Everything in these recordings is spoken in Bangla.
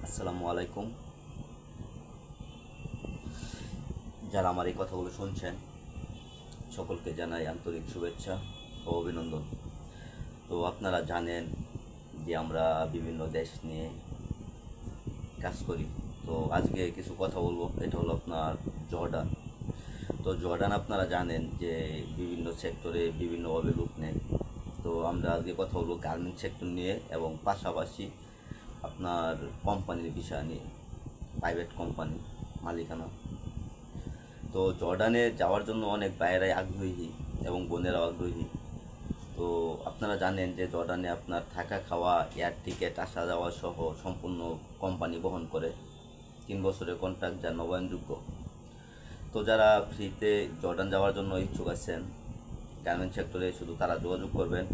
আসসালামু আলাইকুম। যারা আমার এই কথাগুলো শুনছেন সকলকে জানাই আন্তরিক শুভেচ্ছা ও অভিনন্দন। তো আপনারা জানেন যে আমরা বিভিন্ন দেশ নিয়ে কাজ করি। তো আজকে কিছু কথা বলবো, এটা হলো আপনার জর্ডান। তো জর্ডান আপনারা জানেন যে বিভিন্ন সেক্টরে বিভিন্নভাবে রূপ নেয়। তো আমরা আজকে কথা বলবো গার্মেন্ট সেক্টর নিয়ে এবং পাশাপাশি আপনার কোম্পানির বিষয় নিয়ে, প্রাইভেট কোম্পানি মালিকানা। তো জর্ডানে যাওয়ার জন্য অনেক ভাইয়েরাই আগ্রহী এবং বোনেরাও আগ্রহী। তো আপনারা জানেন যে জর্ডানে আপনার থাকা খাওয়া, এয়ার টিকিট, আসা যাওয়া সহ সম্পূর্ণ কোম্পানি বহন করে। 3 বছরের কন্ট্রাক্ট, যা নবায়নযোগ্য। তো যারা ফ্রিতে জর্ডান যাওয়ার জন্য ইচ্ছুক আছেন গার্মেন্ট সেক্টরে, শুধু তারা যোগাযোগ করবেন।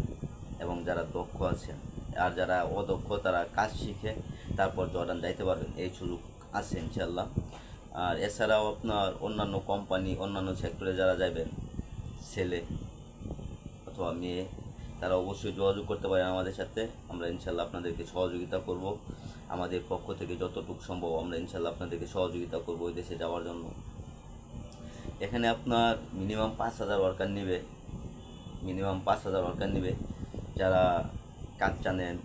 এবং যারা দক্ষ আছেন আর যারা অদক্ষ তারা কাজ শিখে তারপর জর্ডান যাইতে পারবেন, এই সুযোগ আছে ইনশাল্লাহ। আর এছাড়াও আপনার অন্যান্য কোম্পানি, অন্যান্য সেক্টরে যারা যাবেন, ছেলে অথবা মেয়ে, তারা অবশ্যই যোগাযোগ করতে পারেন আমাদের সাথে। আমরা ইনশাল্লাহ আপনাদেরকে সহযোগিতা করব। আমাদের পক্ষ থেকে যতটুকু সম্ভব আমরা ইনশাল্লাহ আপনাদেরকে সহযোগিতা করব ওই দেশে যাওয়ার জন্য। এখানে আপনার মিনিমাম 5,000 ওয়ার্কার নেবে, যারা কাজ জানেন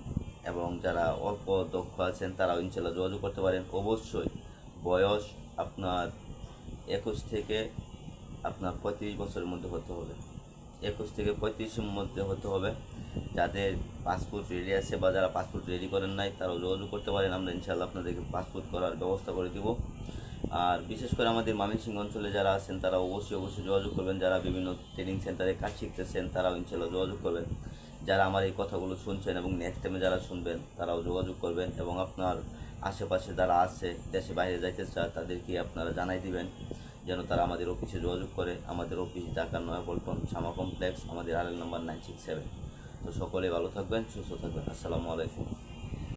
এবং যারা অল্প দক্ষ আছেন তারাও ইনশাল্লাহ যোগাযোগ করতে পারেন। অবশ্যই বয়স আপনার 21 থেকে আপনার 35 বছরের মধ্যে হতে হবে। 21 থেকে 35-এর মধ্যে হতে হবে। যাদের পাসপোর্ট রেডি আছে বা যারা পাসপোর্ট রেডি করেন নাই তারাও যোগাযোগ করতে পারেন। আমরা ইনশাল্লাহ আপনাদেরকে পাসপোর্ট করার ব্যবস্থা করে দিব। আর বিশেষ করে আমাদের ময়মনসিংহ অঞ্চলে যারা আছেন তারা অবশ্যই যোগাযোগ করবেন। যারা বিভিন্ন ট্রেনিং সেন্টারে কাজ শিখতেছেন তারাও ইনশাল্লাহ যোগাযোগ করবেন। যারা আমার এই কথাগুলো শুনছেন এবং নেক্সট টাইমে যারা শুনবেন তারাও যোগাযোগ করবেন। এবং আপনার আশেপাশে যারা আছে, দেশে বাইরে যাইতে চায়, তাদেরকে আপনারা জানাই দিবেন যেন তারা আমাদের অফিসে যোগাযোগ করে। আমাদের অফিস ঢাকা নয়াপল্টন শামা কমপ্লেক্স, আমাদের আরএল নাম্বার 967। তো সকলে ভালো থাকবেন, সুস্থ থাকবেন। আসসালামু আলাইকুম।